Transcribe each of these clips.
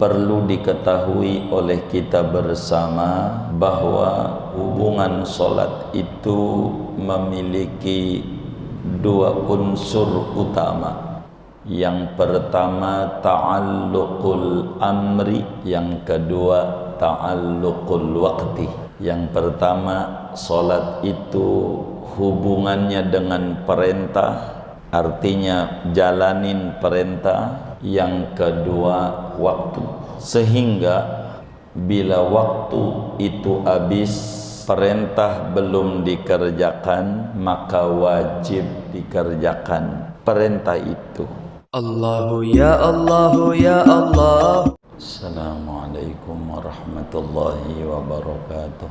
perlu diketahui oleh kita bersama bahwa hubungan solat itu memiliki dua unsur utama. Yang pertama ta'alluqul amri, yang kedua ta'alluqul waqti. Yang pertama, solat itu hubungannya dengan perintah, artinya jalanin perintah. Yang kedua, waktu. Sehingga bila waktu itu habis, perintah belum dikerjakan, maka wajib dikerjakan perintah itu. Allahu ya Allahu ya Allah. Assalamualaikum warahmatullahi wabarakatuh.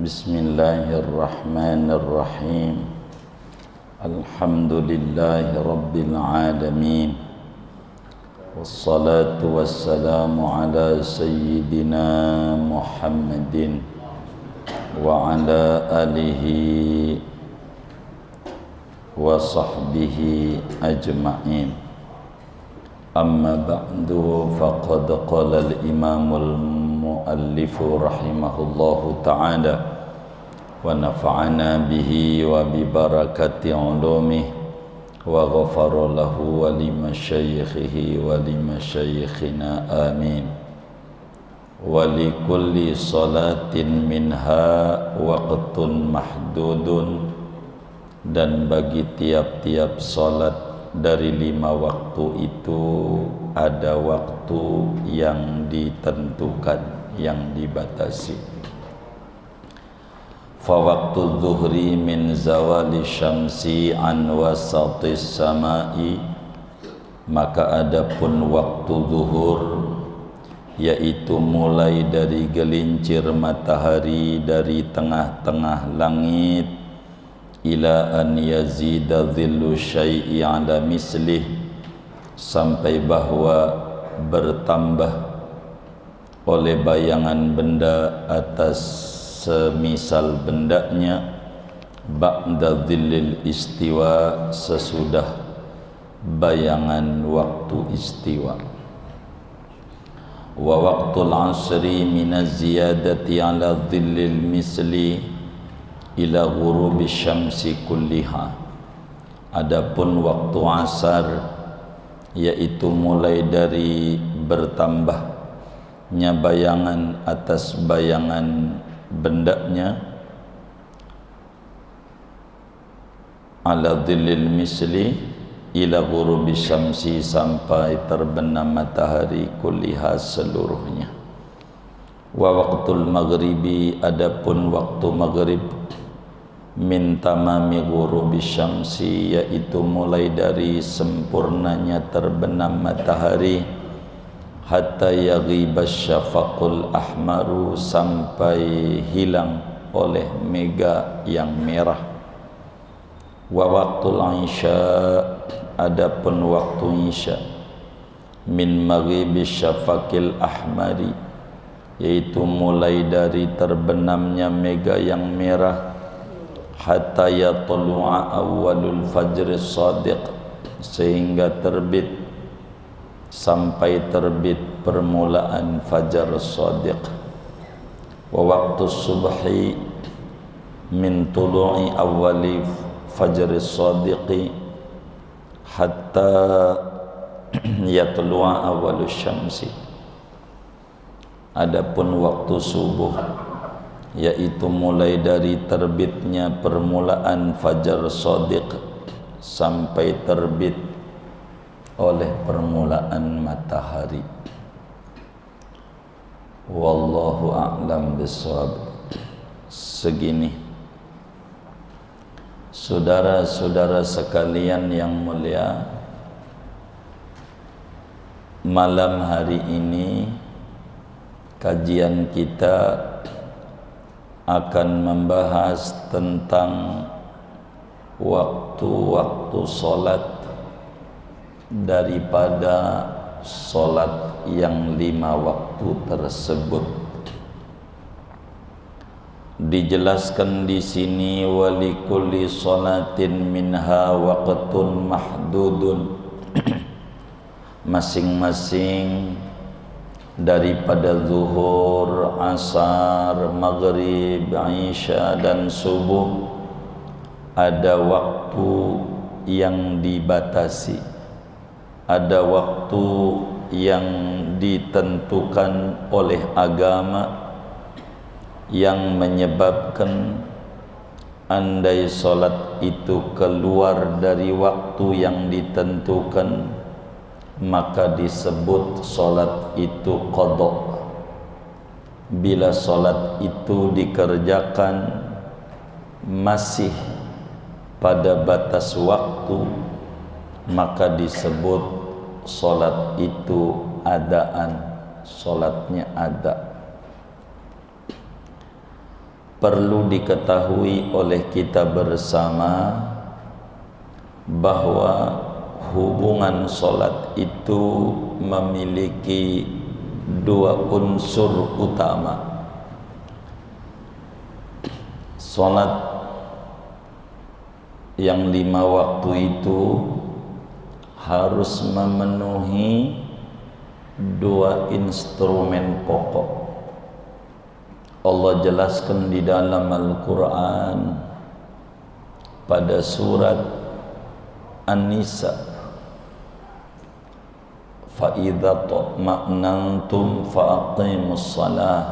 Bismillahirrahmanirrahim. Alhamdulillahi rabbil alamin. Wassalatu wassalamu ala sayyidina Muhammadin wa ala alihi wa sahbihi ajma'in. Amma ba'du, faqad qala al-imamul muallifu rahimahullahu ta'ala wa nafa'ana bihi wa bi barakati ulumihi wa ghafara lahu wa li masyayikhihi wa li masyayikhina amin. Wa li kulli salatin minha waqtun mahdudun, dan bagi tiap-tiap salat dari 5 waktu itu ada waktu yang ditentukan, yang dibatasi. Fa waqtu dhuhri min zawali syamsi an wasatis samai, maka adapun waktu zuhur, yaitu mulai dari gelincir matahari dari tengah-tengah langit, ila an yazida dhillu syai'i ala mislih, sampai bahwa bertambah oleh bayangan benda atas semisal bendanya, ba'da dhillil istiwa, sesudah bayangan waktu istiwa. Wa waqtul asri minaz ziyadati ala dhillil misli ila ghurubi syamsi kulliha. Adapun waktu asar, yaitu mulai dari bertambahnya bayangan atas bayangan bendanya, ala dhillil misli ila ghurubi syamsi, sampai terbenam matahari kulliha, seluruhnya. Wa waqtul maghribi, adapun waktu maghrib, min tamami ghurubi syamsi, yaitu mulai dari sempurnanya terbenam matahari, hatta yaghibas syafaqul ahmaru, sampai hilang oleh mega yang merah. Wa waqtul isya, adapun waktu isya, min maghibis syafaqil ahmari, yaitu mulai dari terbenamnya mega yang merah, hatta yatlu'a awwalul fajr shadiq, sehingga terbit, sampai terbit permulaan fajar shadiq. Wa waqtu subhi min tulu'i awwali fajr shadiqi hatta yatlu'a awwalus syamsi. Adapun waktu subuh, yaitu mulai dari terbitnya permulaan fajar shadiq sampai terbit oleh permulaan matahari. Wallahu a'lam bishawab. Segini, saudara-saudara sekalian yang mulia, malam hari ini kajian kita akan membahas tentang waktu-waktu solat daripada solat yang 5 waktu tersebut. Dijelaskan di sini, walikulli salatin minha waqtun mahdudun. masing-masing daripada zuhur, asar, maghrib, isya dan subuh ada waktu yang dibatasi, ada waktu yang ditentukan oleh agama yang menyebabkan andai solat itu keluar dari waktu yang ditentukan maka disebut solat itu qadha. Bila solat itu dikerjakan masih pada batas waktu maka disebut solat itu adaan, solatnya ada. Perlu diketahui oleh kita bersama bahwa hubungan solat itu memiliki dua unsur utama. Solat yang 5 waktu itu harus memenuhi 2 instrumen pokok. Allah jelaskan di dalam Al-Quran pada surat An-Nisa, فَإِذَا طَمَأْنَنْتُمْ فَأَقِيمُوا الصَّلَاةَ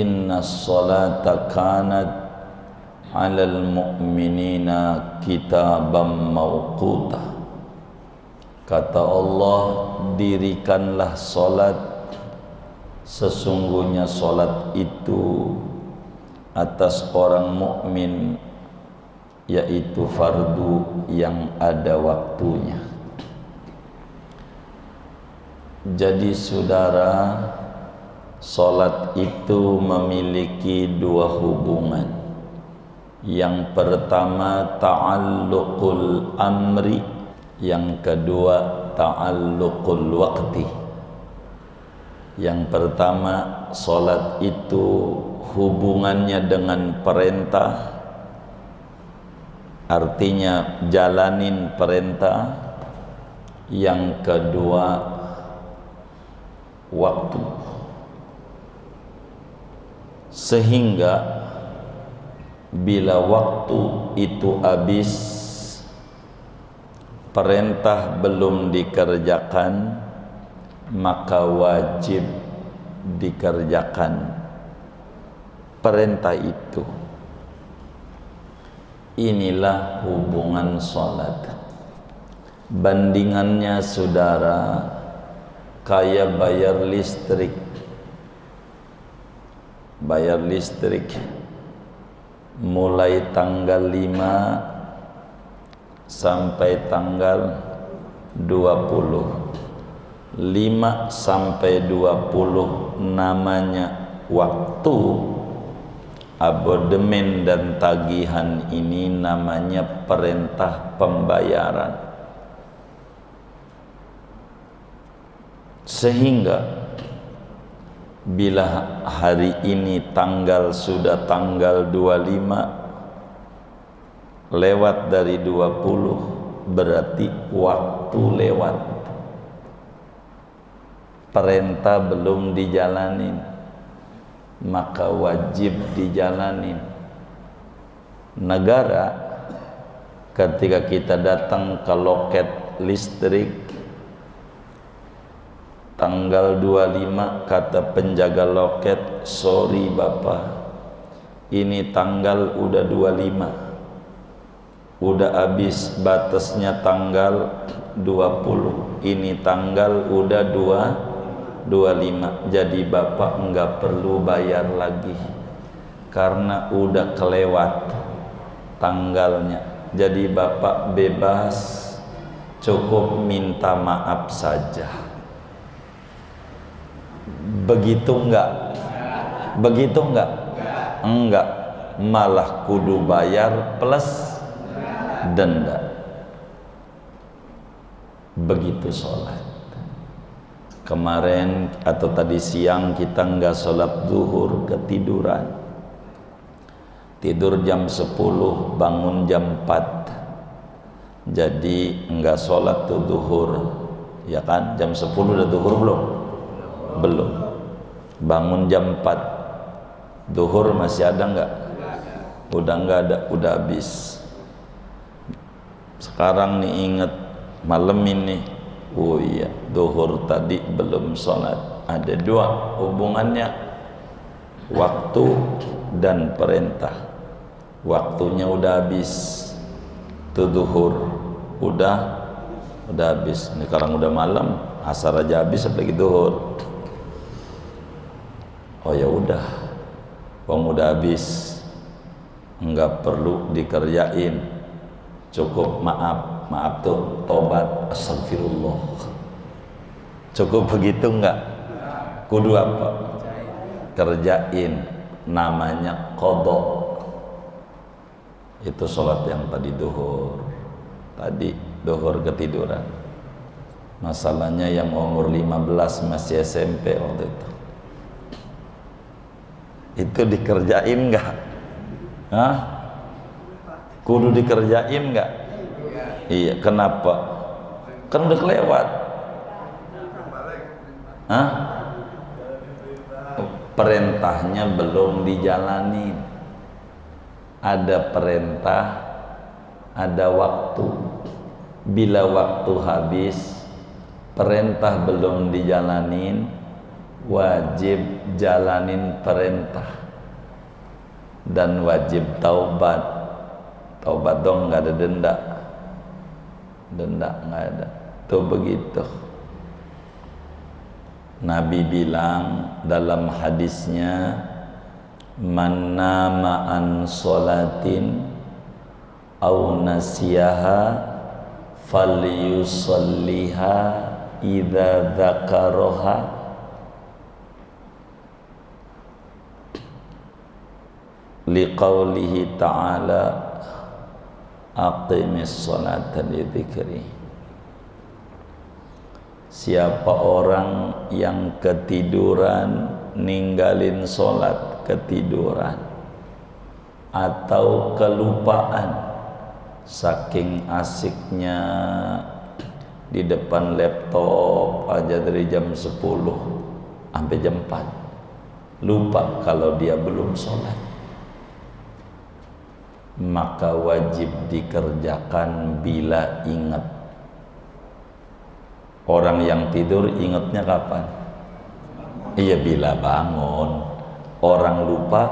إِنَّ الصَّلَاةَ كَانَتْ عَلَى الْمُؤْمِنِينَ كِتَابًا مَوْقُوتًا. Kata Allah, dirikanlah solat, sesungguhnya solat itu atas orang mukmin, yaitu fardu yang ada waktunya. Jadi saudara, solat itu memiliki 2 hubungan. Yang pertama ta'alluqul amri, yang kedua ta'alluqul waqti. Yang pertama, solat itu hubungannya dengan perintah, artinya jalanin perintah. Yang kedua, waktu. Sehingga bila waktu itu habis, perintah belum dikerjakan, maka wajib dikerjakan perintah itu. Inilah hubungan salat. Bandingannya saudara, kayak bayar listrik. Bayar listrik mulai tanggal 5 sampai tanggal 20. 5 sampai 20 namanya waktu. Abodemen dan tagihan ini namanya perintah pembayaran. Sehingga bila hari ini sudah tanggal 25, lewat dari 20, berarti waktu lewat. Perintah belum dijalanin, maka wajib dijalanin. Negara ketika kita datang ke loket listrik tanggal 25, kata penjaga loket, sorry bapak, ini tanggal udah 25, udah habis batasnya tanggal 20, ini tanggal udah 25, jadi bapak enggak perlu bayar lagi karena udah kelewat tanggalnya. Jadi bapak bebas, cukup minta maaf saja. Begitu enggak? Begitu enggak? Enggak, malah kudu bayar plus denda. Begitu sholat. Kemarin atau tadi siang kita enggak sholat zuhur, ketiduran. Tidur jam 10, bangun jam 4. Jadi enggak sholat tuh zuhur. ya kan? Jam 10 udah duhur belum? Belum. Bangun jam 4, duhur masih ada nggak? Udah nggak ada, udah habis. Sekarang nih inget malam ini, oh iya, duhur tadi belum sholat. Ada dua hubungannya, waktu dan perintah. Waktunya udah habis, tuh duhur udah habis. Ini sekarang udah malam, asar aja habis, apalagi duhur. Oh ya udah, wong udah habis, nggak perlu dikerjain, cukup maaf tuh, tobat, astagfirullah, cukup begitu nggak? Kudu apa? Kerjain, namanya qadha. Itu sholat yang tadi duhur. Tadi duhur ketiduran. Masalahnya yang umur 15 masih SMP waktu itu. Itu dikerjain nggak? Hah? Kudu dikerjain nggak? Iya, kenapa? Kan udah kelewat. Hah? Perintahnya belum dijalanin. Ada perintah, ada waktu. Bila waktu habis, perintah belum dijalanin, wajib jalanin perintah dan wajib taubat. Taubat dong, nggak ada denda, nggak ada. Tuh begitu. Nabi bilang dalam hadisnya, man nama an sholatin au nasiyaha falyusalliha idza dzakaraha liqaulihi ta'ala aqimis sholata li dzikri. Siapa orang yang ketiduran ninggalin sholat, ketiduran atau kelupaan saking asiknya di depan laptop aja dari jam 10 sampai jam 4, lupa kalau dia belum sholat, maka wajib dikerjakan bila ingat. Orang yang tidur ingatnya kapan? Iya, bila bangun. Orang lupa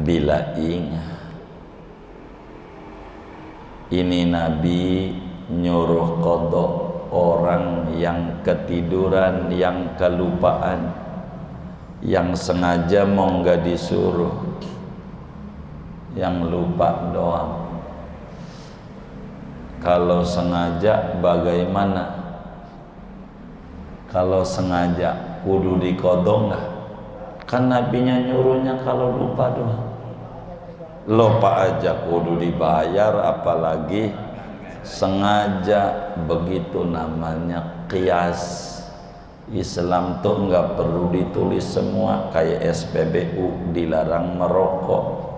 bila ingat. Ini Nabi nyuruh qadha orang yang ketiduran, yang kelupaan, yang sengaja mau nggak disuruh, yang lupa doang. Kalau sengaja bagaimana? Kalau sengaja kudu diqadha nggak? Kan nabinya nyuruhnya kalau lupa doang. Lupa aja kudu dibayar, apalagi sengaja. Begitu namanya qiyas. Islam tuh nggak perlu ditulis semua. Kayak SPBU dilarang merokok,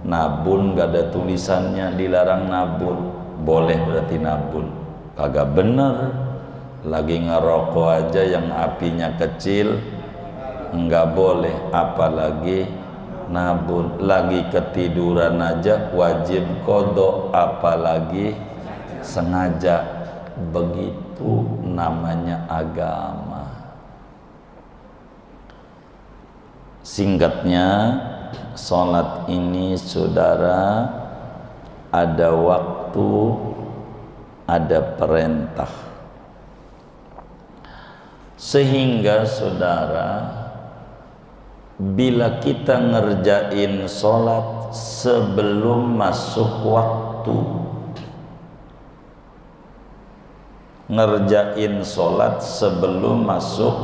nabun nggak ada tulisannya, dilarang nabun. Boleh berarti nabun? Kagak bener. Lagi ngerokok aja yang apinya kecil nggak boleh, apalagi nabun. Lagi ketiduran aja wajib qadha, apalagi sengaja. Begitu namanya agama. Singkatnya, sholat ini saudara ada waktu, ada perintah. Sehingga saudara, bila kita ngerjain sholat sebelum masuk waktu, ngerjain sholat sebelum masuk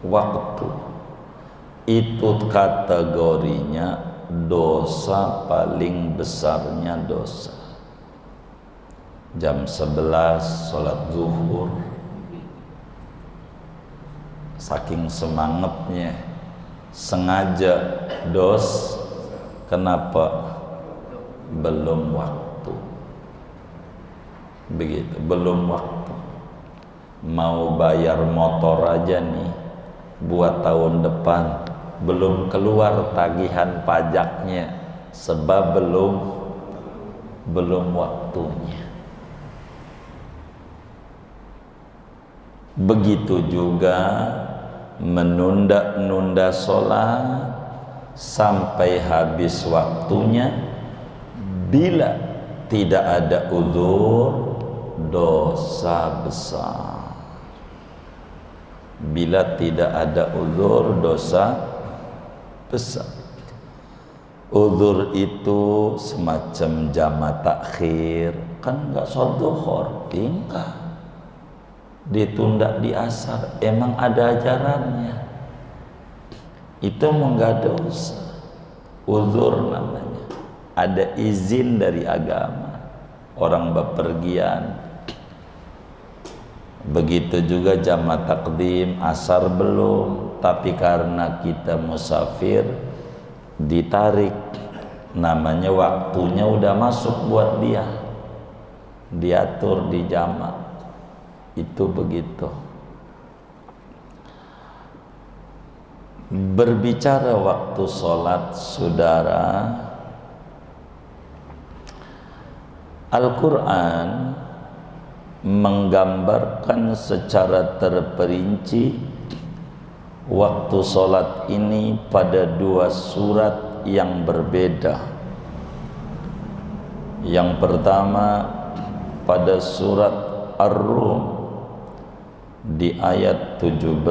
waktu, itu kategorinya dosa paling besarnya dosa. Jam 11 sholat zuhur, saking semangatnya sengaja dos. Kenapa? Belum waktu. Begitu, belum waktu. mau bayar motor aja nih buat tahun depan, belum keluar tagihan pajaknya sebab belum waktunya. Begitu juga menunda-nunda sholat sampai habis waktunya, bila tidak ada uzur, dosa besar. Bila tidak ada uzur, dosa besar. Uzur itu semacam jama' takhir, kan enggak sholat duhur, tinggal ditunda di asar, emang ada ajarannya, itu enggak dosa. Uzur namanya, ada izin dari agama. Orang bepergian, begitu juga jama' takdim, asar belum, tapi karena kita musafir ditarik, namanya waktunya udah masuk buat dia, diatur di jama'. Itu begitu. Berbicara waktu sholat, saudara, Al-Quran menggambarkan secara terperinci waktu sholat ini pada dua surat yang berbeda. Yang pertama pada surat Ar-Rum di ayat 17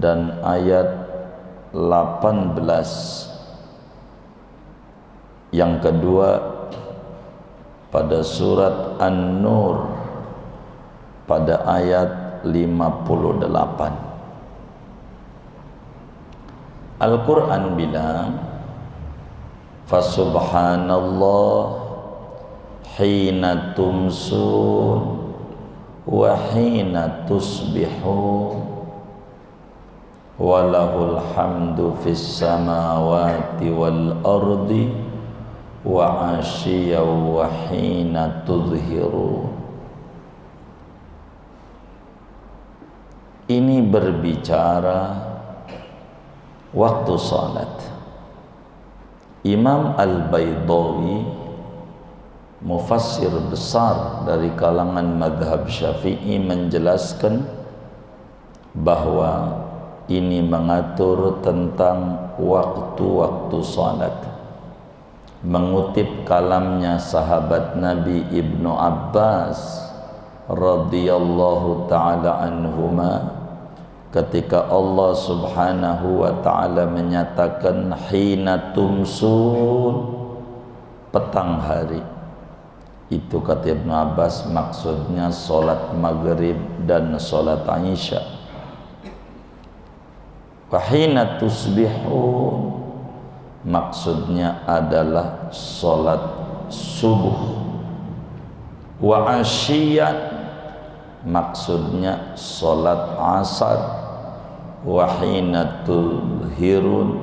dan ayat 18. Yang kedua pada surat An-Nur pada ayat 58. Al-Quran bilang, Fasubhanallah hina tumsun wa hina tusbihun walahul hamdu fis samawati wal ardi wa asyiya wa hina tudhirun. Ini berbicara waktu salat. Imam Al-Baydawi, mufassir besar dari kalangan madhab Syafi'i, menjelaskan bahwa ini mengatur tentang waktu-waktu salat. Mengutip kalamnya sahabat Nabi Ibnu Abbas radhiyallahu ta'ala anhuma, ketika Allah subhanahu wa ta'ala menyatakan hina tumsun, petang hari, itu kata Ibnu Abbas maksudnya solat maghrib dan solat Isya. Wa hina tusbihun maksudnya adalah solat subuh. Wa asyiyan maksudnya solat asar. Wa hina tudhirun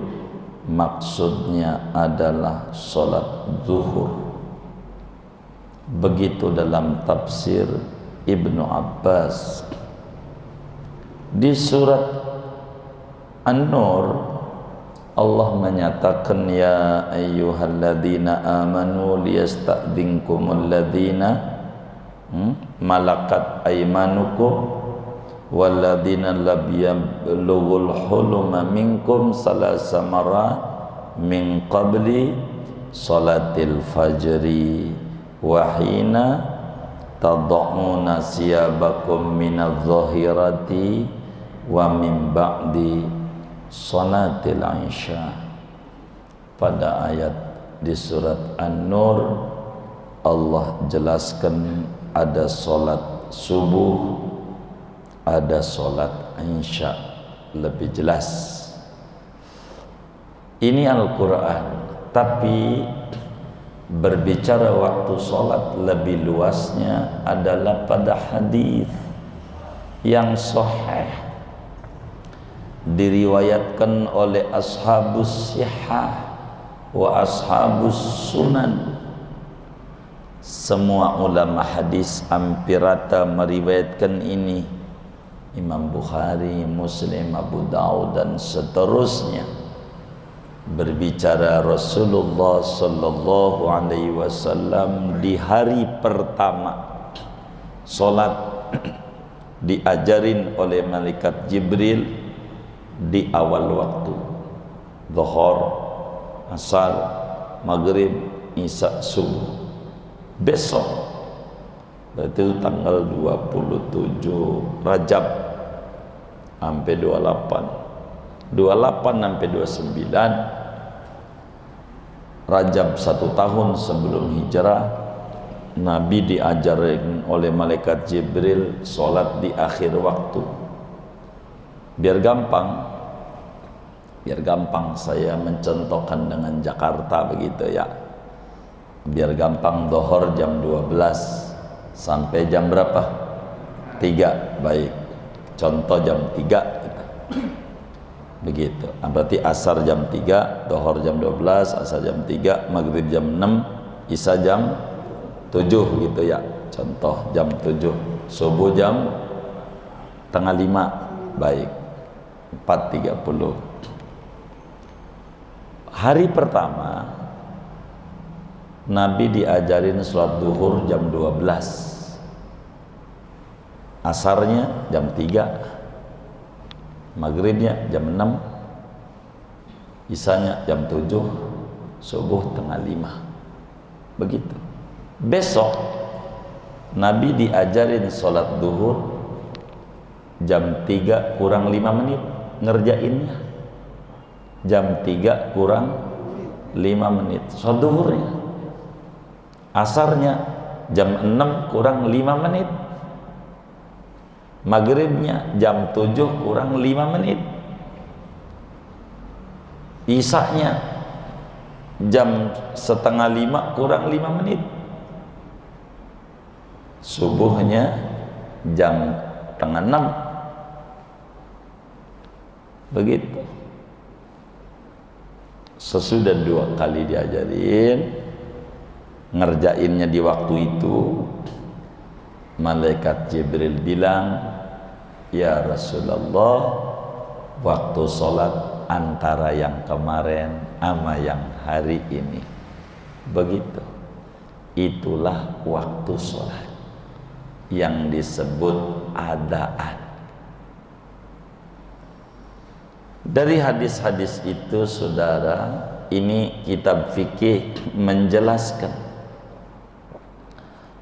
maksudnya adalah solat zuhur. Begitu dalam tafsir Ibnu Abbas. Di surat An-Nur Allah menyatakan, ya ayyuhalladzina amanu liyasta'dzinkumul ladzina malakat aymanukum walladzina lam yablughul huluma minkum salasa marat min qabli salatil fajri wa hina tad'una siyabakum minadh-dhahirati wa min ba'di salatil Isya. Pada ayat di surat An-Nur Allah jelaskan ada solat subuh, ada solat Isya, lebih jelas. Ini Al-Quran, tapi berbicara waktu solat lebih luasnya adalah pada hadis yang sahih diriwayatkan oleh ashabus sihah wa ashabus sunan. Semua ulama hadis hampir rata meriwayatkan ini. Imam Bukhari, Muslim, Abu Daud dan seterusnya berbicara Rasulullah sallallahu alaihi wasallam di hari pertama salat diajarin oleh malaikat Jibril di awal waktu, zuhur, asar, maghrib, isya, subuh. Besok berarti itu tanggal 27 Rajab sampai 28 sampai 29 Rajab 1 tahun sebelum hijrah, Nabi diajarin oleh malaikat Jibril sholat di akhir waktu. Biar gampang saya mencontohkan dengan Jakarta begitu ya. Biar gampang, dhuhur jam 12 sampai jam berapa? 3. Baik, contoh jam 3 begitu. Berarti asar jam 3, dhuhur jam 12, asar jam 3, maghrib jam 6, isya jam 7 gitu ya. Contoh jam 7, subuh jam 4:30. Baik, 4:30. Hari pertama Nabi diajarin sholat duhur jam 12, asarnya jam 3, maghribnya jam 6, isanya jam 7, subuh 4:30. Begitu. Besok Nabi diajarin sholat duhur jam 3 kurang 5 menit ngerjainnya. Jam 3 kurang 5 menit sholat duhurnya. Asarnya jam 6 kurang 5 menit. Maghribnya jam 7 kurang 5 menit. Isanya jam 4:30 kurang 5 menit. Subuhnya jam 5:30. Begitu. Sesudah 2 kali diajarin, ngerjainnya di waktu itu, malaikat Jibril bilang, ya Rasulullah, waktu sholat antara yang kemarin sama yang hari ini. Begitu. Itulah waktu sholat yang disebut adaan. Dari hadis-hadis itu, saudara, ini kitab fikih menjelaskan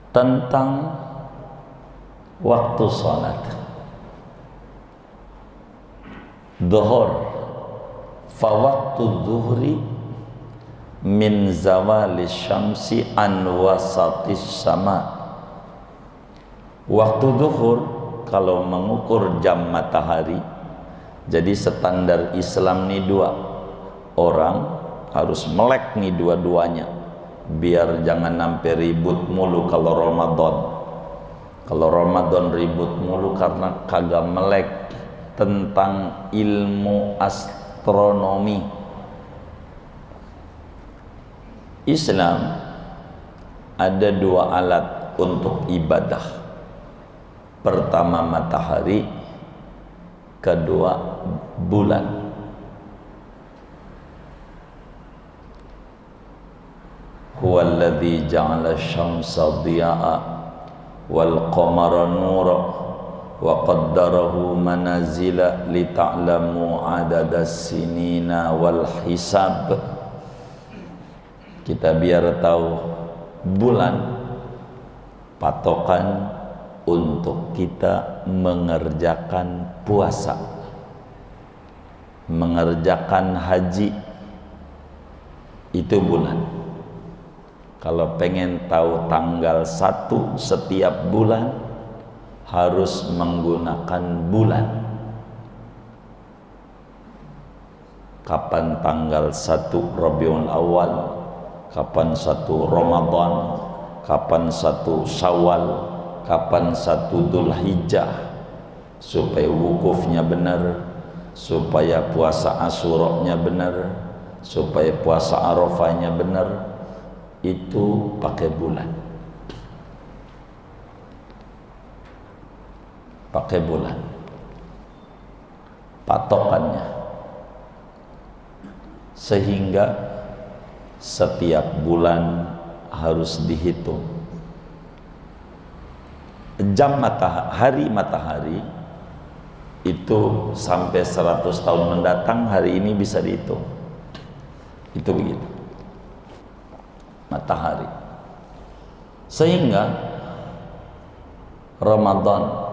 tentang waktu salat. Dhuhur, fa waktu dhuhri min zawali syamsi an wasatis sama. Waktu zuhur kalau mengukur jam matahari, jadi standar Islam nih 2 orang harus melek nih dua-duanya, biar jangan sampai ribut mulu kalau Ramadan. Kalau Ramadan ribut mulu karena kagak melek tentang ilmu astronomi. Islam ada 2 alat untuk ibadah. Pertama matahari, kedua bulan. Huwallazi ja'ala asy-syamsa dhiya'a wal qamara nura wa qaddarahu manazila lita'lamu 'adadas sinina wal hisab. Kita biar tahu bulan patokan untuk kita mengerjakan puasa, mengerjakan haji, itu bulan. Kalau pengen tahu tanggal 1 setiap bulan, harus menggunakan bulan. Kapan tanggal 1 Rabiul Awal, kapan 1 Ramadan, kapan 1 Syawal, kapan 1 Dzulhijjah, supaya wukufnya benar, supaya puasa Asyura-nya benar, supaya puasa Arafahnya benar. Itu pakai bulan. pakai bulan patokannya, sehingga setiap bulan harus dihitung jam matahari itu sampai 100 tahun mendatang hari ini bisa dihitung. Itu begitu matahari, sehingga Ramadan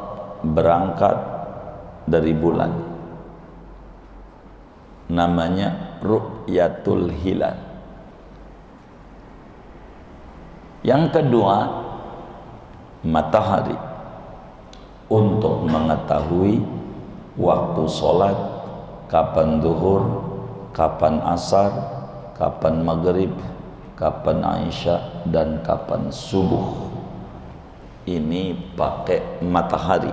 berangkat dari bulan, namanya ru'yatul hilal. Yang kedua, matahari untuk mengetahui waktu sholat, kapan duhur, kapan asar, kapan maghrib, kapan isya, dan kapan subuh. Ini pakai matahari.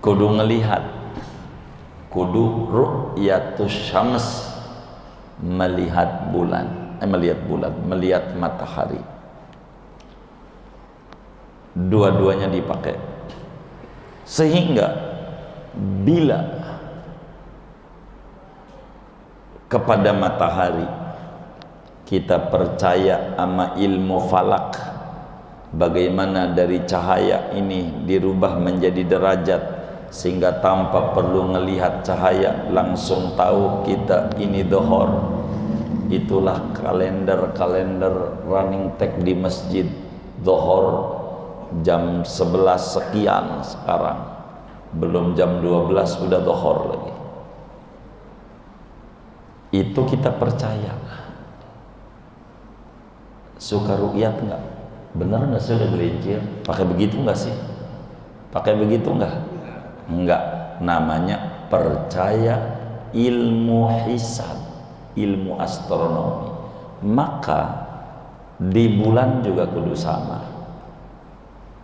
Kudu ngelihat, kudu ru'yatus syams, melihat matahari. Dua-duanya dipakai, sehingga bila kepada matahari kita percaya sama ilmu falak, bagaimana dari cahaya ini dirubah menjadi derajat, sehingga tanpa perlu ngelihat cahaya langsung tahu kita ini dhuhur. Itulah kalender running tag di masjid. Dhuhur jam 11 sekian sekarang, belum jam 12 udah dhuhur lagi. Itu kita percaya. Suka ru'yat enggak? Benar enggak sih udah gelincir? Pakai begitu enggak sih? Pakai begitu enggak? Enggak. Namanya percaya ilmu hisab, ilmu astronomi. Maka di bulan juga kudu sama,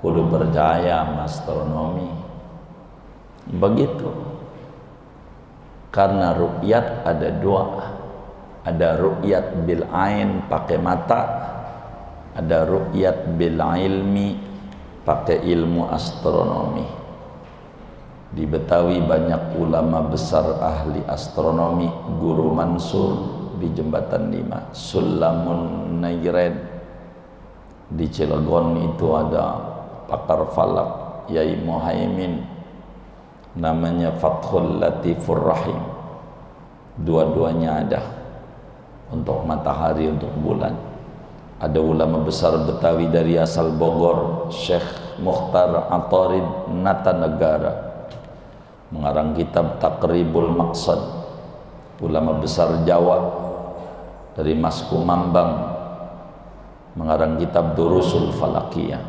kudu percaya sama astronomi. Begitu. Karena ru'yat ada dua, ada ru'yat bil ain pakai mata, ada ru'yat bil ilmi pakai ilmu astronomi. Di Betawi banyak ulama besar ahli astronomi. Guru Mansur di Jembatan 5, Sulamun Nairen. Di Cilegon itu ada pakar falak Yai Muhaimin, namanya Fathul Latifur Rahim. Dua-duanya ada, untuk matahari, untuk bulan. Ada ulama besar Betawi dari asal Bogor, Syekh Mukhtar Atarid Natanegara, mengarang kitab Takribul Maqsad. Ulama besar Jawa dari Mas Kumambang, mengarang kitab Durusul Falakiyah.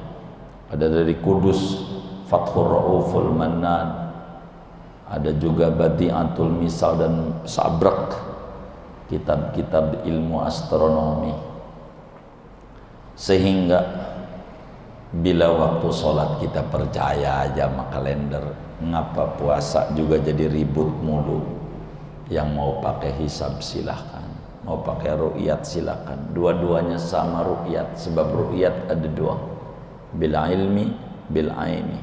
Ada dari Kudus Fathur Rauful Mannan. Ada juga Badi'atul Misal dan Sabrak, kitab-kitab ilmu astronomi. Sehingga bila waktu sholat kita percaya aja sama kalender, ngapa puasa juga jadi ribut mulu? Yang mau pakai hisab silahkan, mau pakai ru'yat silahkan. Dua-duanya sama ru'yat, sebab ru'yat ada dua, bil ilmi, bil aini.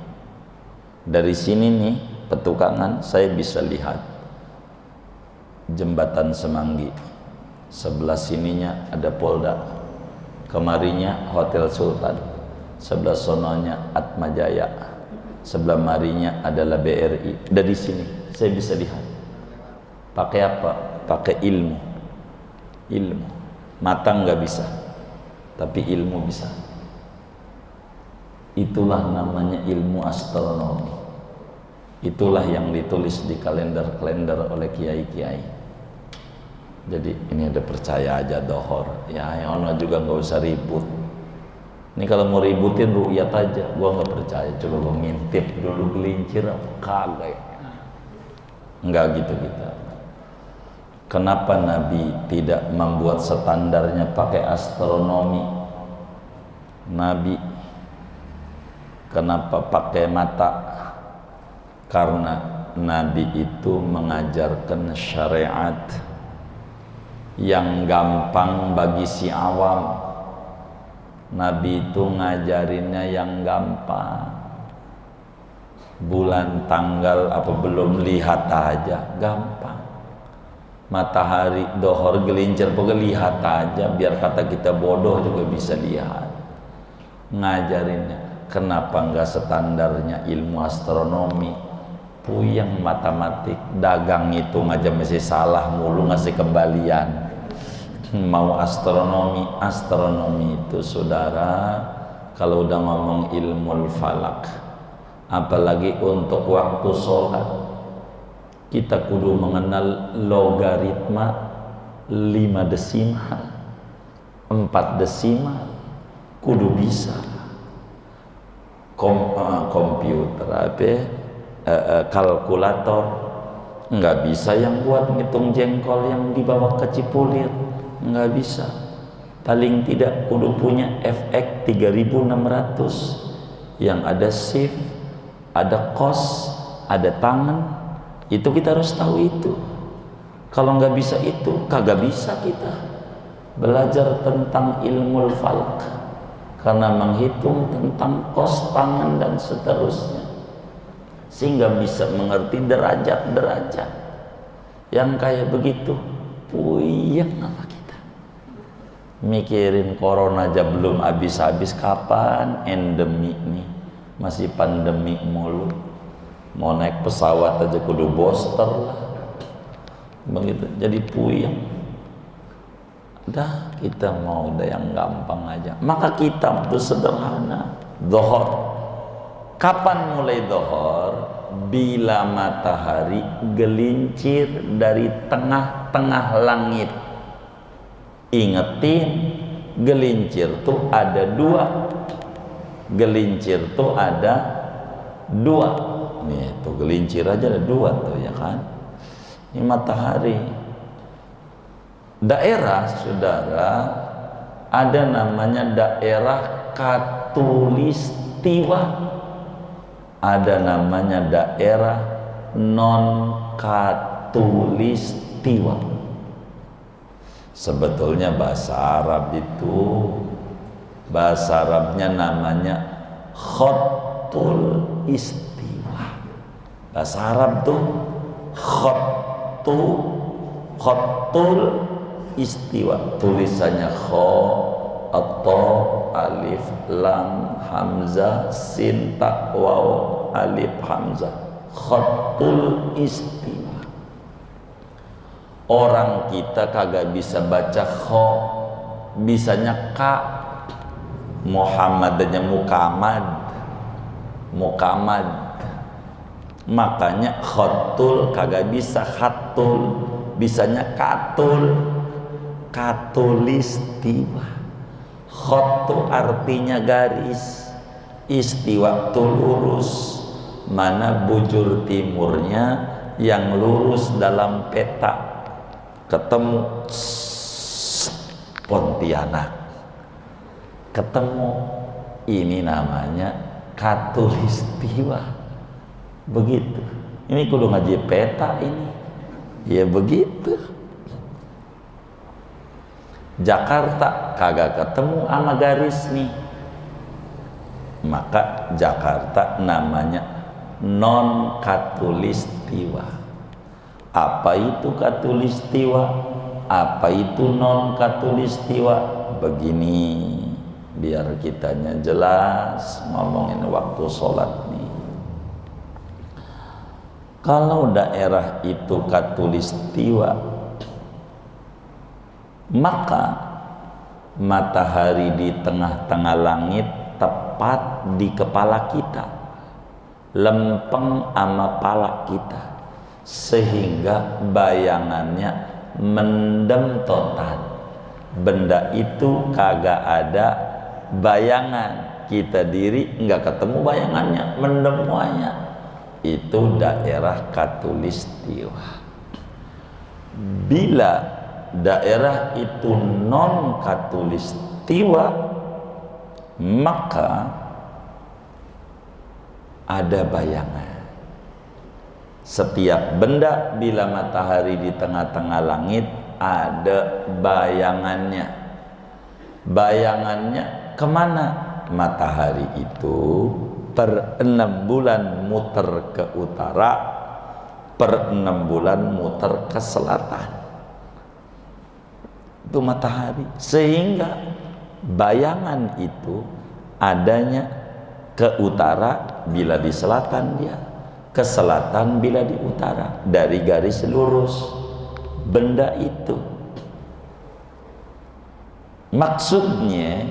Dari sini nih petukangan saya bisa lihat Jembatan Semanggi, sebelah sininya ada Polda, kemarinya Hotel Sultan, sebelah sononya Atmajaya, sebelah marinya adalah BRI. Dari sini saya bisa lihat. Pakai apa? Pakai ilmu. Ilmu. Mata nggak bisa, tapi ilmu bisa. Itulah namanya ilmu astronomi. Itulah yang ditulis di kalender-kalender oleh kiai-kiai. Jadi ini ada percaya aja dhuhur. Ya ono juga nggak usah ribut. Ini kalau mau ributin ru'yat aja, gua nggak percaya. Coba gua ngintip dulu gelincir apa kagak ya? Enggak gitu kita. Kenapa Nabi tidak membuat standarnya pakai astronomi? Nabi kenapa pakai mata? Karena Nabi itu mengajarkan syariat yang gampang bagi si awam. Nabi itu ngajarinnya yang gampang. bulan tanggal apa belum, lihat aja, gampang. Matahari dohor gelincir pokoknya lihat aja, biar kata kita bodoh juga bisa lihat. Ngajarinnya, kenapa enggak standarnya ilmu astronomi? Puyeng matematik, dagang hitung aja masih salah mulu, ngasih kembalian. Mau astronomi itu saudara, kalau udah ngomong ilmu falak, apalagi untuk waktu sholat, kita kudu mengenal logaritma 5 desimal, 4 desimal, kudu bisa. Komputer kalkulator nggak bisa yang buat ngitung jengkol yang dibawa ke Cipulir, nggak bisa. Paling tidak kudu punya FX 3600 yang ada shift, ada cos, ada tangan. Itu kita harus tahu itu. Kalau nggak bisa itu, kagak bisa kita belajar tentang ilmu falak, karena menghitung tentang cos, tangan dan seterusnya, sehingga bisa mengerti derajat-derajat. Yang kayak begitu puyeng sama kita. Mikirin corona aja belum habis-habis, kapan endemi nih? Masih pandemi mulu. Mau naik pesawat aja kudu booster lah. Begitu, jadi puyeng. Dah kita mau udah yang gampang aja. Maka kita itu sederhana. Dhuhr. Kapan mulai dhuhr? Bila matahari gelincir dari tengah-tengah langit. Ingetin, gelincir tuh ada dua. Gelincir tuh ada dua. Nih tuh gelincir aja ada dua tuh ya kan. Ini matahari. Daerah saudara ada namanya daerah khatulistiwa, ada namanya daerah non khatulistiwa. Sebetulnya bahasa Arab itu, bahasa Arabnya namanya khatul istiwa. Bahasa Arab tuh khatul istiwa, tulisannya kha, atha, alif, lam, hamzah, sin, ta, waw, alif, hamzah. Khatul istiwa. Orang kita kagak bisa baca kha, bisanya ka. Muhammadnya mukamad. Makanya khatul kagak bisa khatul, bisanya katul. Katulistiwa. Khatu artinya garis, istiwa itu lurus. Mana bujur timurnya yang lurus dalam peta, ketemu Pontianak, ketemu, ini namanya katulistiwa. Begitu. Ini kudu ngaji peta ini. Ya begitu. Jakarta kagak ketemu sama garis nih. Maka Jakarta namanya non katulistiwa. Apa itu katulistiwa? Apa itu non katulistiwa? Begini, biar kitanya jelas ngomongin waktu sholat nih. Kalau daerah itu katulistiwa, maka matahari di tengah-tengah langit tepat di kepala kita, lempeng sama pala kita, sehingga bayangannya mendem total. Benda itu kagak ada bayangan, kita diri nggak ketemu bayangannya, mendem semuanya. Itu daerah katulistiwa. Bila daerah itu non katulistiwa, maka ada bayangan. Setiap benda bila matahari di tengah-tengah langit ada bayangannya. Bayangannya kemana? matahari itu per 6 bulan muter ke utara, per 6 bulan muter ke selatan. Itu matahari. Sehingga bayangan itu adanya ke utara bila di selatan dia, ke selatan bila di utara, dari garis lurus benda itu. Maksudnya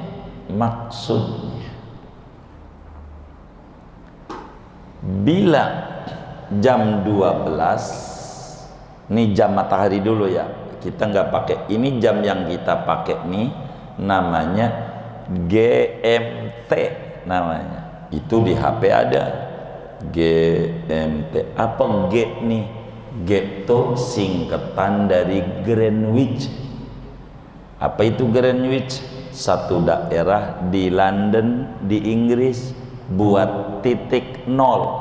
bila jam 12, ini jam matahari dulu ya, kita nggak pakai ini jam yang kita pakai nih namanya GMT namanya, itu di HP ada GMT. Apa G nih? G itu singkatan dari Greenwich. Apa itu Greenwich? Satu daerah di London di Inggris buat titik nol,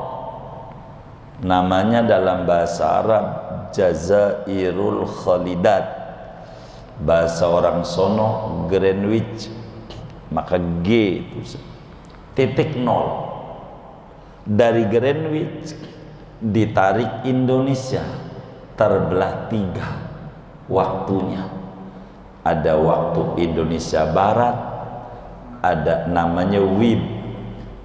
namanya dalam bahasa Arab Jazairul Khalidat, bahasa orang sono Greenwich. Maka G itu titik nol. Dari Greenwich ditarik Indonesia, terbelah 3 waktunya. Ada waktu Indonesia Barat, ada namanya WIB,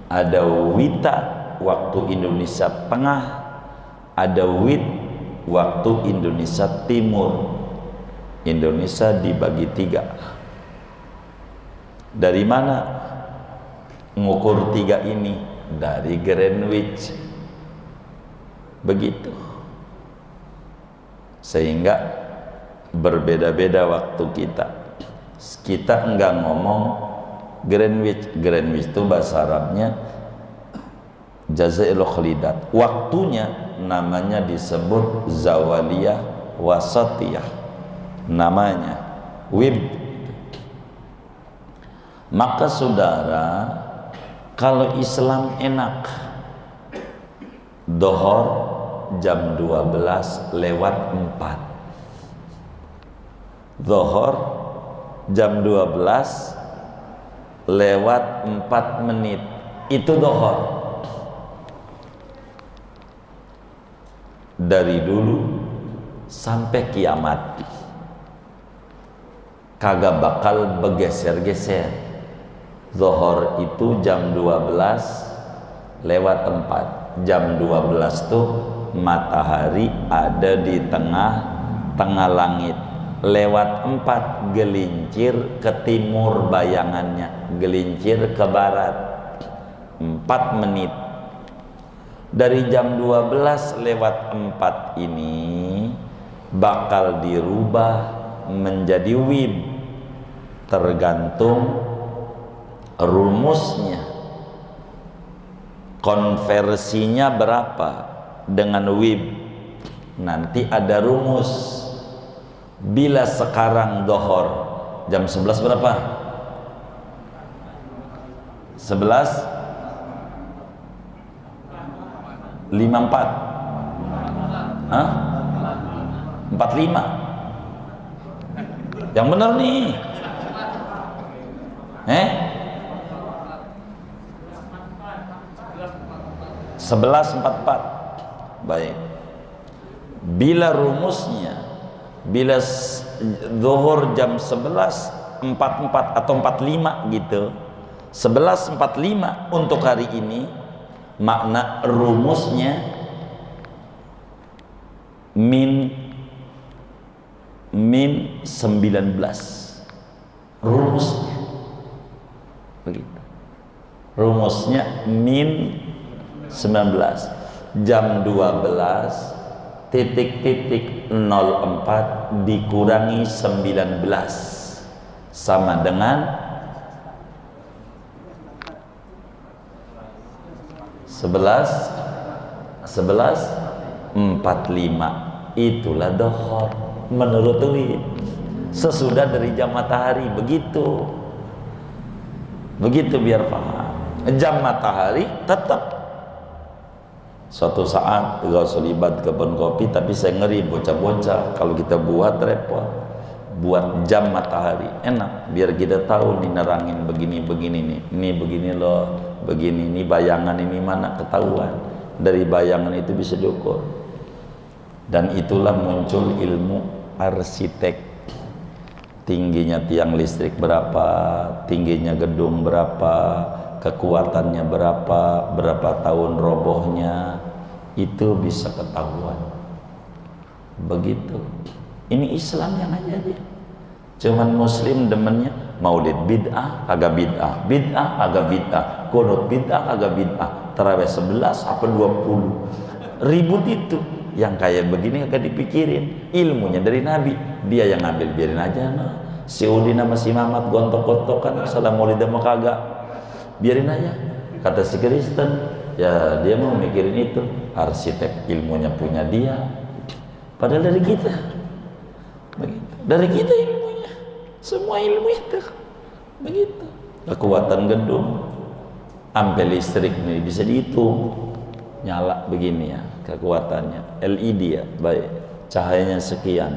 ada WITA waktu Indonesia Tengah, ada WIT waktu Indonesia Timur. Indonesia dibagi 3. Dari mana ngukur 3 ini? Dari Greenwich. Begitu. Sehingga berbeda-beda waktu kita. Kita enggak ngomong Greenwich. Greenwich itu bahasa Arabnya Jazairul Khalidat. Waktunya namanya disebut Zawaliyah Wasatiyah. Namanya WIB. Maka saudara, kalau Islam enak, Dohor jam 12:04. Zuhur jam 12:04 itu zuhur. Dari dulu sampai kiamat kagak bakal bergeser-geser. Zuhur itu jam 12:04. Jam 12 tuh matahari ada di tengah langit. Lewat 4 gelincir ke timur bayangannya, gelincir ke barat 4 menit. Dari jam 12:04 ini bakal dirubah menjadi WIB, tergantung rumusnya, konversinya berapa dengan WIB. Nanti ada rumus. Bila sekarang Dohor jam 11 berapa? 11:54. Hah? 45. Yang benar nih. 11:44. Baik. Bila rumusnya, bila zuhur jam 11:44 atau 45 gitu, 11:45 untuk hari ini, makna rumusnya min 19. Rumusnya begitu. Rumusnya min 19. Jam 12 .04 dikurangi 19 sama dengan 11:45. Itulah dohor menurut WIB. Sesudah dari jam matahari, begitu biar paham. Jam matahari tetap. Suatu saat gak usah libat kebun kopi, tapi saya ngeri bocah-bocah kalau kita buat repot. buat jam matahari, enak biar kita tahu nih nerangin begini-begini nih, ini begini loh, begini, ini bayangan ini mana, ketahuan dari bayangan itu bisa diukur. Dan itulah muncul ilmu arsitek, tingginya tiang listrik berapa, tingginya gedung berapa, kekuatannya berapa tahun robohnya, itu bisa ketahuan. Begitu. Ini Islam yang ngajarin. Cuman Muslim demennya maulid bid'ah kagak bid'ah, bid'ah kagak bid'ah, qunut bid'ah kagak bid'ah, tarawih 11 apa 20, ribut itu. Yang kayak begini kagak dipikirin, ilmunya dari Nabi, dia yang ngambil, biarin aja. Nah, si Udin sama si Mamat gontok-gontokan masalah maulid sama kagak, biarin aja. Kata si Kristen, ya dia mau mikirin itu, arsitek ilmunya punya dia, padahal dari kita. Begitu. Dari kita ilmunya, semua ilmu itu begitu. Kekuatan gedung ampere listrik nih bisa dihitung, nyala begini ya kekuatannya, LED ya, baik, cahayanya sekian,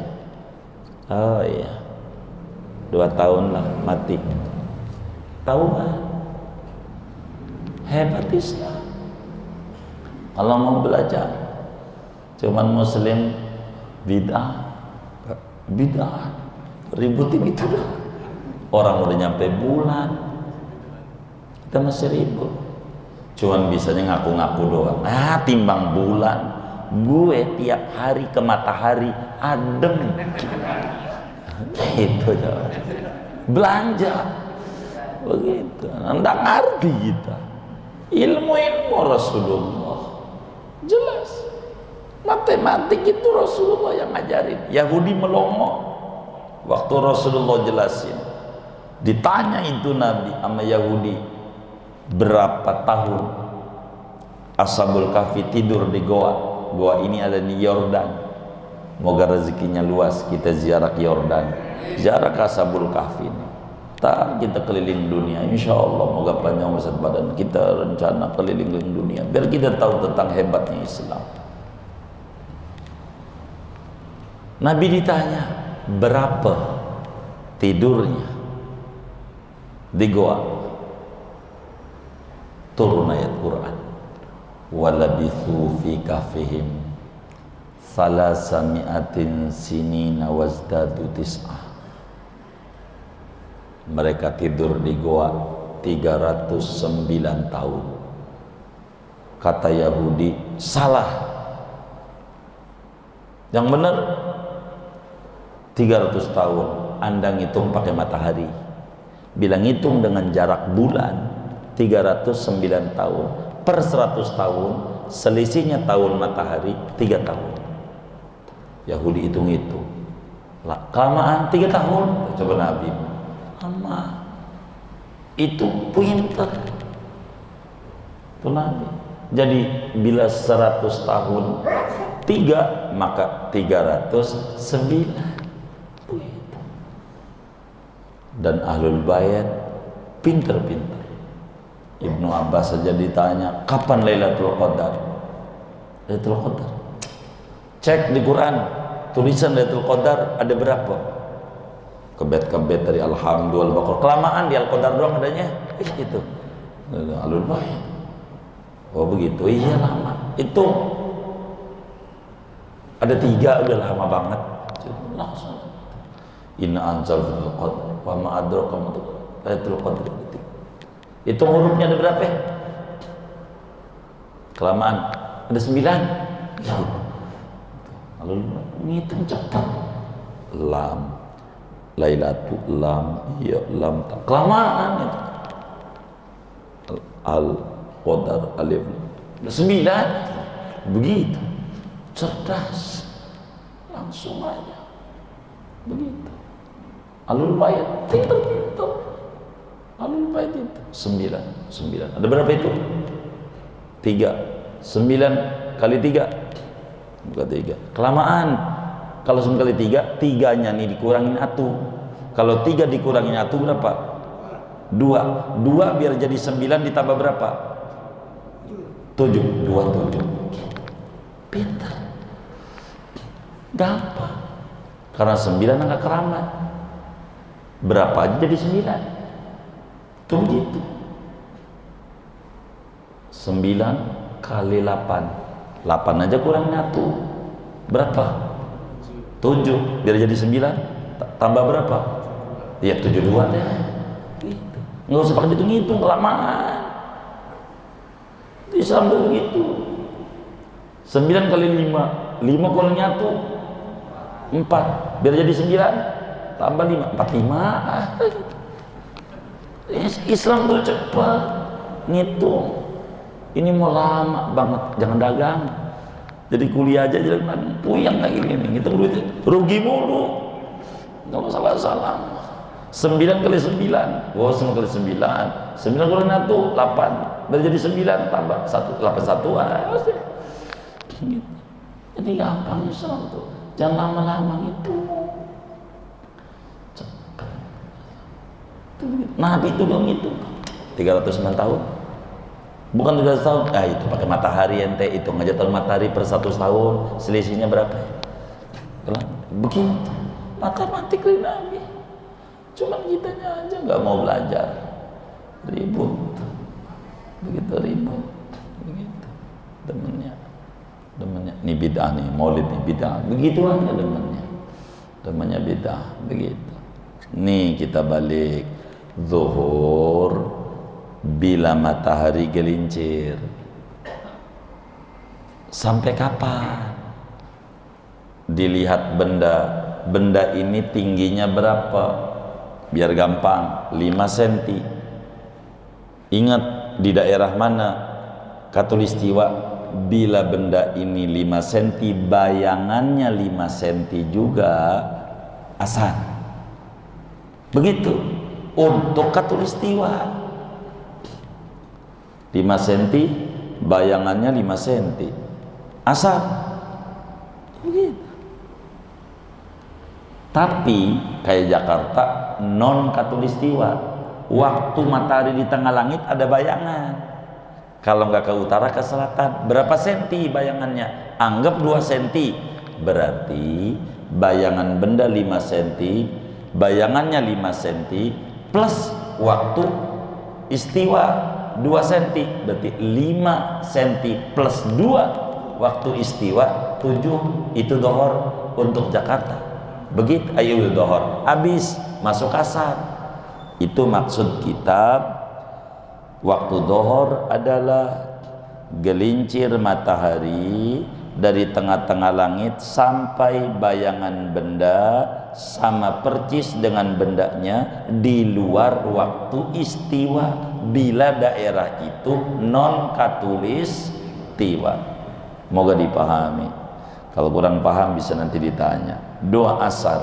oh iya 2 tahun lah mati. Tahu kan? Hebat Islam. Kalau mau belajar, cuman Muslim bid'ah, ributin itu dah. Orang udah nyampe bulan, kita masih ribut. Cuman bisanya ngaku-ngaku doang. Ah, timbang bulan, gue tiap hari ke matahari adem. Itu jawab. Belanja, begitu. Nggak ngerti kita. Ilmu Rasulullah jelas. Matematik itu Rasulullah yang ngajarin. Yahudi melongo waktu Rasulullah jelasin. Ditanya itu Nabi sama Yahudi, berapa tahun Ashabul Kahfi tidur di goa. Goa ini ada di Yordan. Moga rezekinya luas kita ziarah Yordan, ziarah ke Ashabul Kahfi ini. Tak kita keliling dunia, insya Allah. Moga panjang masa badan kita, rencana keliling dunia biar kita tahu tentang hebatnya Islam. Nabi ditanya berapa tidurnya di goa, turun ayat Quran, walabithu fi kahfihim salasami'atin sinina wazdadu tis'ah. Mereka tidur di goa 309 tahun. Kata Yahudi, salah, yang benar 300 tahun. Anda ngitung pakai matahari, bilang ngitung dengan jarak bulan 309 tahun. Per 100 tahun selisihnya tahun matahari 3 tahun. Yahudi hitung-hitung, lah kelamaan 3 tahun. Coba Nabi, lama itu pintar itu Nabi. Jadi bila 100 tahun 3, maka 309. Dan Ahlul Bait pinter-pinter. Ibnu Abbas saja ditanya kapan Lailatul Qadar. Lailatul Qadar, cek di Quran tulisan Lailatul Qadar ada berapa? Kebet-kebet dari Alhamdulillah, Al-Baqarah, kelamaan di Al-Qadar doang adanya. Itu Ahlul Bait. Oh begitu, iya lama. Itu ada 3 udah lama banget. Langsung Inna anzalnahu fil qadar wa ma adraka ma Lailatul Qadar. Itu hurufnya ada berapa? Kelamaan. Ada 9. Lalu ngitung cepat. Lam, Lailatul lam, ya lam. Kelamaan itu. Al Qadar alif. 9. Begitu. Cerdas. Langsung aja. Begitu. Ahlul Bait pintar-pintar. Ahlul Bait itu 9. Ada berapa itu? 3. 9 kali 3 bukan 3. Kelamaan. Kalau 9 kali 3, 3-nya nih dikurangin 1. Kalau 3 dikurangin 1 berapa? 2. 2 biar jadi 9 ditambah berapa? 7. 27. Pintar. Gampang. Karena 9 angka keramat. Berapa aja jadi 9? Itu begitu. 9 kali 8. 8 aja kurang 1. Berapa? 7. Biar jadi 9. Tambah berapa? Ya 72 deh. Gitu. Nggak usah pakai hitung-hitung, kelamaan. Islam tuh begitu. 9 kali 5. 5 kurang 1. 4. Biar jadi 9. Tambah 5. 45. Islam tuh cepat ngitung. Ini mau lama banget, jangan dagang. Jadi kuliah aja jangan puyang kayak gini, ngitung duit rugi mulu. Nggak mau salah-salah. 9 kali 9, 9 kali 9, 9 kurang 1, 8. Biar jadi 9 tambah 1, 81. Gitu. Jadi gampang Islam tuh, jangan lama-lama gitu. Cepat. Nabi itu dong itu 309 tahun. Bukan 300 tahun, itu pakai matahari ente, itu aja tahun matahari per 100 tahun, selisihnya berapa? Begitu, matematik dari Nabi. Cuman kitanya aja nggak mau belajar, ribut, begitu ribut, begitu, demennya, ini bid'ah nih, maulid nih bid'ah, begitu aja demennya bid'ah, begitu. Nih kita balik, zuhur bila matahari gelincir. Sampai kapan? Dilihat benda ini tingginya berapa? Biar gampang, 5 cm. Ingat di daerah mana Katulistiwa, bila benda ini 5 cm, bayangannya 5 cm juga asar. Begitu untuk Katulistiwa. 5 cm, bayangannya 5 cm, asar. Begitu. Tapi kayak Jakarta non Katulistiwa, waktu matahari di tengah langit ada bayangan. Kalau nggak ke utara ke selatan, berapa senti bayangannya? Anggap 2 cm. Berarti bayangan benda 5 cm, bayangannya 5 cm plus waktu istiwa 2 cm, berarti 5 cm plus 2 waktu istiwa 7. Itu dohor untuk Jakarta. Begitu ayo dohor habis masuk asar. Itu maksud kitab. Waktu dohor adalah gelincir matahari dari tengah-tengah langit sampai bayangan benda sama percis dengan bendanya di luar waktu istiwa, bila daerah itu non Katulistiwa. Moga dipahami. Kalau kurang paham bisa nanti ditanya. Doa asar.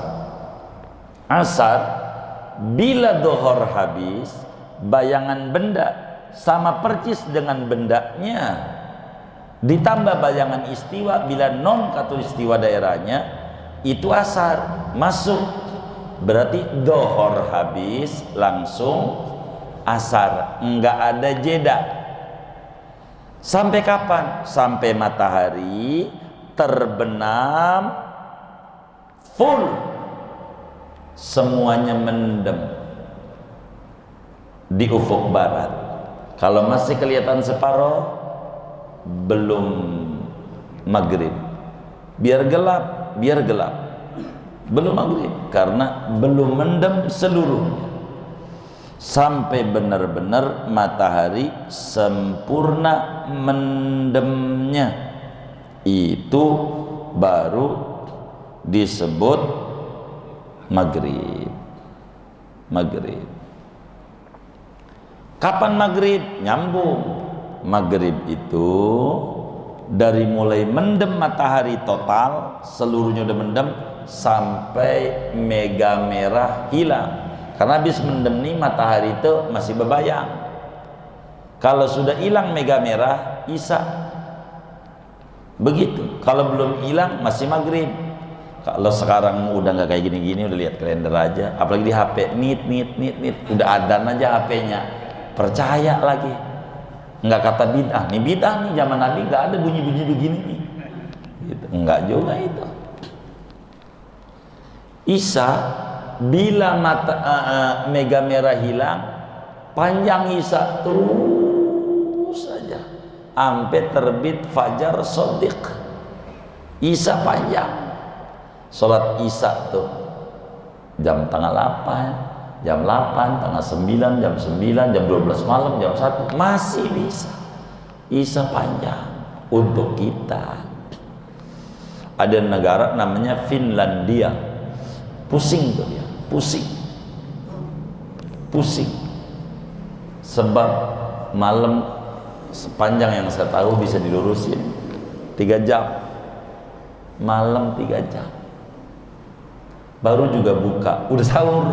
Asar bila dohor habis, bayangan benda sama percis dengan bendanya ditambah bayangan istiwa, bila non Katulistiwa daerahnya, itu asar masuk. Berarti dohor habis langsung asar, enggak ada jeda. Sampai kapan? Sampai matahari terbenam full, semuanya mendem di ufuk barat. Kalau masih kelihatan separoh, belum maghrib. Biar gelap, belum maghrib, karena belum mendem seluruhnya. Sampai benar-benar matahari sempurna mendemnya, itu baru disebut maghrib. Kapan maghrib? Nyambung. Maghrib itu dari mulai mendem matahari total, seluruhnya udah mendem, sampai mega merah hilang. Karena habis mendem nih matahari itu masih berbayang. Kalau sudah hilang mega merah, isya. Begitu. Kalau belum hilang masih maghrib. Kalau sekarang udah nggak kayak gini-gini, udah lihat kalender aja. Apalagi di HP, nit, udah adzan aja HP-nya. Percaya lagi. Nggak kata bid'ah. Nih bid'ah nih, zaman Nabi nggak ada bunyi-bunyi begini nih. Gitu. Nggak juga itu. Isya bila mega merah hilang, panjang isya terus saja sampai terbit fajar shodiq. Isya panjang. Sholat isya tuh jam tengah 8, jam 8, tengah 9, jam 9, jam 12 malam, jam 1 masih bisa. Isya panjang untuk kita. Ada negara namanya Finlandia, pusing tuh ya, pusing sebab malam sepanjang yang saya tahu bisa dilurusin 3 jam, malam 3 jam, baru juga buka udah sahur.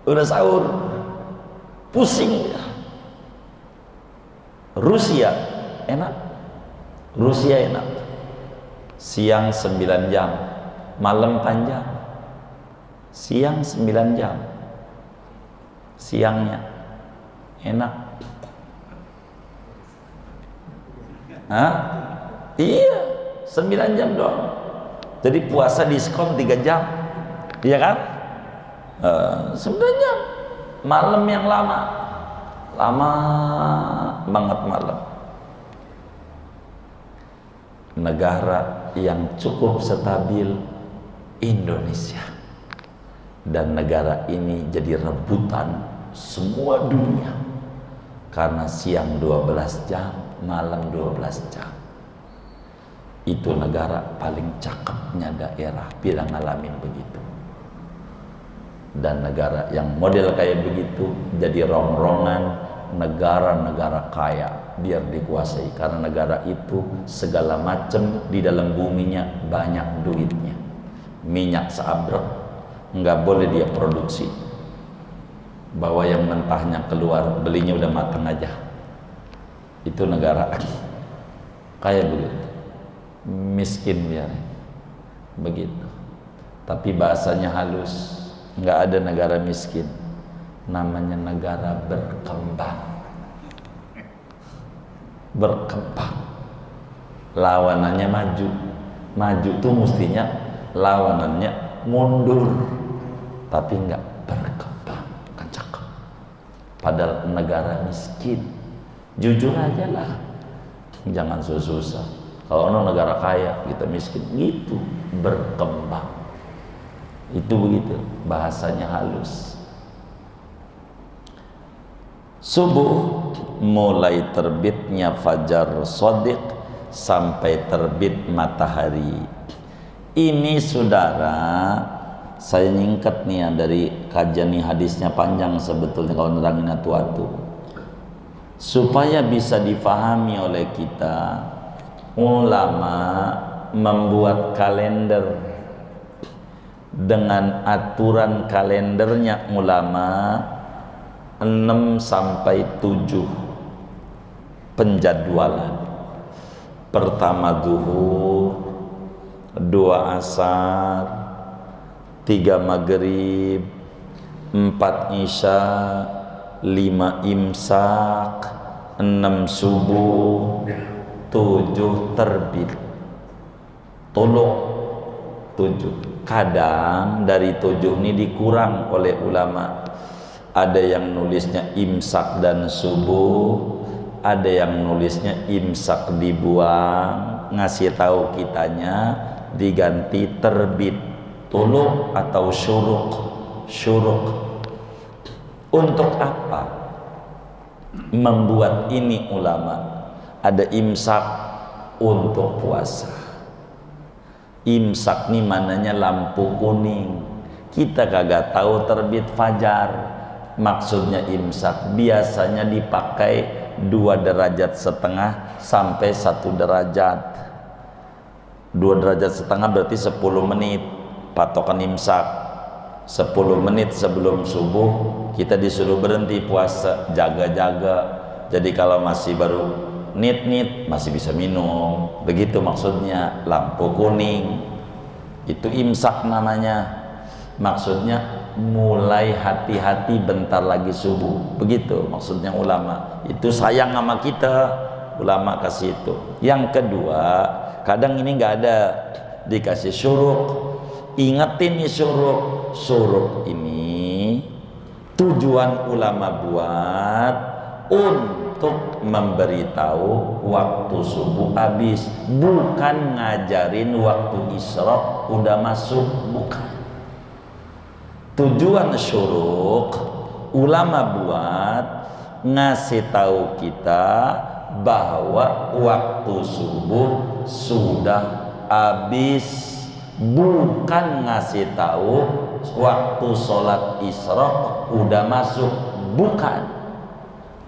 Udah sahur, pusing ya. Rusia enak, siang 9 jam, malam panjang. Siang 9 jam, siangnya enak. Hah? Iya, 9 jam doang. Jadi puasa diskon 3 jam, iya kan? 9 jam, malam yang lama banget malam. Negara yang cukup stabil Indonesia, dan negara ini jadi rebutan semua dunia karena siang 12 jam, malam 12 jam. Itu negara paling cakepnya daerah bila ngalamin begitu. Dan negara yang model kayak begitu jadi rongrongan negara-negara kaya biar dikuasai, karena negara itu segala macam di dalam buminya banyak duitnya. Minyak seabrek nggak boleh dia produksi, bawa yang mentahnya keluar, belinya udah matang aja. Itu negara kayak begitu, miskin biar begitu. Tapi bahasanya halus, nggak ada negara miskin, namanya negara berkembang. Lawanannya maju tuh mestinya lawanannya mundur, tapi nggak berkembang, kan cakep. Padahal negara miskin, jujur aja lah, jangan susah. Kalau negara kaya kita miskin, gitu berkembang. Itu begitu, bahasanya halus. Subuh mulai terbitnya fajar shodiq sampai terbit matahari. Ini saudara, saya nyingkat nih ya dari kajian nih, hadisnya panjang sebetulnya kalau nerangin atu-atu, supaya bisa difahami oleh kita. Ulama membuat kalender dengan aturan kalendernya ulama 6 sampai 7 penjadwalan. Pertama zuhur, 2 asar, 3 maghrib, 4 isya, 5 imsak, 6 subuh, 7 terbit. Tolong 7. Kadang dari 7 ini dikurang oleh ulama. Ada yang nulisnya imsak dan subuh, ada yang nulisnya imsak dibuang, ngasih tahu kitanya diganti terbit, tuluk atau syuruk. Untuk apa membuat ini ulama? Ada imsak untuk puasa. Imsak nih mananya lampu kuning, kita kagak tahu terbit fajar. Maksudnya imsak biasanya dipakai 2,5 derajat sampai 1 derajat. 2,5 derajat berarti 10 menit patokan imsak. 10 menit sebelum subuh kita disuruh berhenti puasa, jaga-jaga. Jadi kalau masih baru nit masih bisa minum, begitu maksudnya lampu kuning. Itu imsak namanya. Maksudnya mulai hati-hati bentar lagi subuh, begitu maksudnya ulama. Itu sayang sama kita, ulama kasih itu. Yang kedua, kadang ini nggak ada, dikasih syuruk. Ingetin nih syuruk. Syuruk ini tujuan ulama buat untuk memberitahu waktu subuh habis, bukan ngajarin waktu isyraq udah masuk, bukan. Tujuan syuruk ulama buat ngasih tahu kita bahwa waktu subuh sudah habis, bukan ngasih tahu waktu sholat isyraq udah masuk, bukan.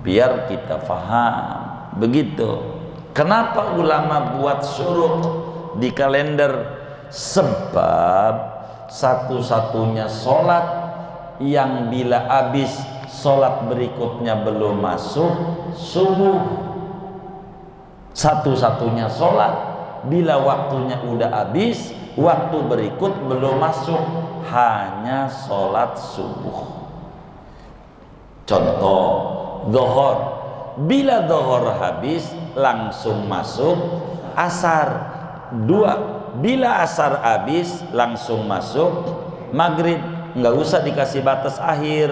Biar kita faham begitu. Kenapa ulama buat syuruk di kalender? Sebab satu-satunya sholat yang bila habis sholat berikutnya belum masuk, subuh. Satu-satunya sholat bila waktunya udah habis, waktu berikut belum masuk, hanya sholat subuh. Contoh, zuhur. Bila zuhur habis langsung masuk asar. Dua, bila asar habis langsung masuk maghrib. Nggak usah dikasih batas akhir.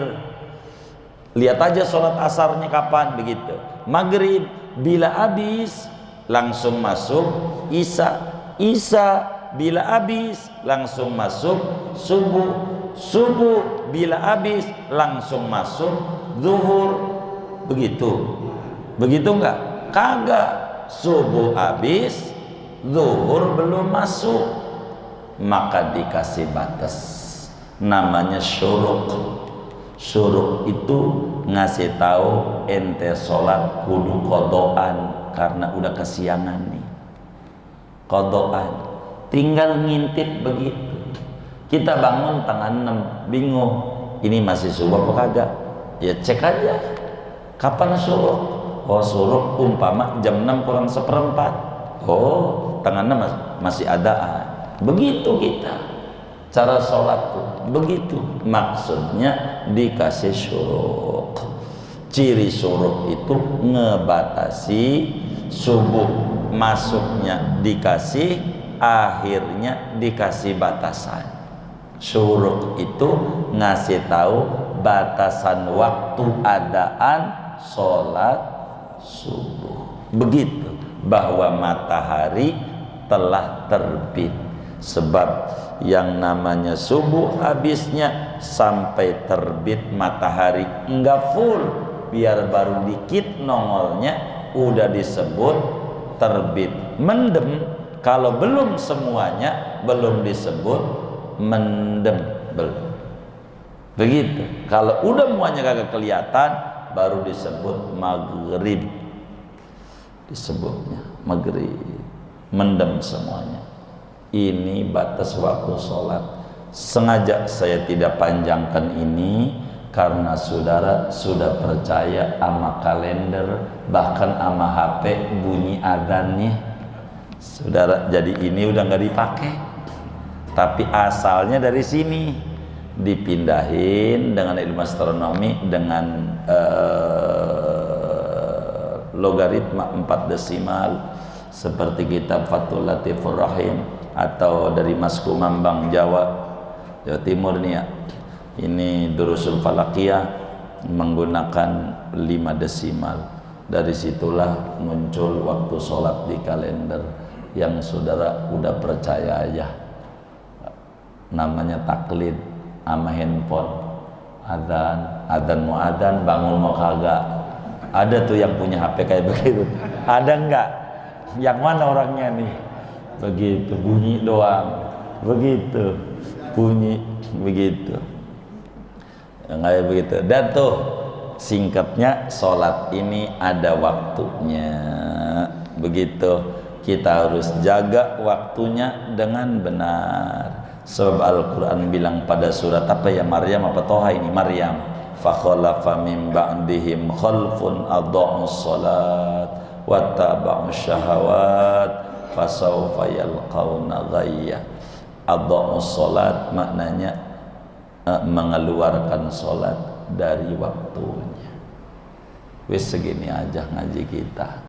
Lihat aja sholat asarnya kapan, begitu. Maghrib bila habis langsung masuk isya. Isya bila habis langsung masuk subuh. Subuh bila habis langsung masuk zuhur. Begitu. Begitu enggak? Kagak. Subuh habis, zuhur belum masuk, maka dikasih batas. Namanya syuruk. Syuruk itu ngasih tahu ente sholat kudu kodoan karena udah kesiangan nih. Kodoan. Tinggal ngintip begitu. Kita bangun tengah 6, bingung. Ini masih subuh apa kagak? Ya cek aja. Kapan syuruk? Oh syuruk umpama jam 6 kurang seperempat. Oh tengah 6 masih adaan. Begitu kita cara sholat tuh. Begitu maksudnya dikasih syuruk. Ciri syuruk itu ngebatasi subuh masuknya dikasih, akhirnya dikasih batasan. Syuruk itu ngasih tahu batasan waktu adaan sholat subuh. Begitu, bahwa matahari telah terbit. Sebab yang namanya subuh habisnya sampai terbit matahari enggak full, biar baru dikit nongolnya udah disebut terbit. Mendem kalau belum semuanya belum disebut mendem, belum. Begitu. Kalau udah semuanya kagak kelihatan baru disebut maghrib. Disebutnya maghrib, mendem semuanya. Ini batas waktu sholat. Sengaja saya tidak panjangkan ini karena saudara sudah percaya sama kalender, bahkan sama HP bunyi adzannya. Saudara, jadi ini udah nggak dipakai, tapi asalnya dari sini dipindahin dengan ilmu astronomi dengan logaritma 4 desimal seperti kitab Fathul Latifur Rahim atau dari Mas Kumambang Jawa Timur nih ya. Ini Durusul Falakiyah menggunakan 5 desimal. Dari situlah muncul waktu sholat di kalender yang saudara udah percaya aja. Namanya taklid sama handphone. Adzan mau adzan, bangun mau kagak. Ada tuh yang punya HP kayak begitu. Ada enggak? Yang mana orangnya nih? Begitu, bunyi doang. Begitu, bunyi begitu. Kayak begitu. Dan tuh singkatnya sholat ini ada waktunya. Begitu. Kita harus jaga waktunya dengan benar. Sebab Al-Quran bilang pada surat apa ya, Maryam apa Toha ini? Maryam. Fakhalafa min ba'dihim khalfun adha'us salat wattaba'us syahawat fasawfa yalqauna ghayya. Adha'us salat maknanya mengeluarkan salat dari waktunya. Wis segini aja ngaji kita.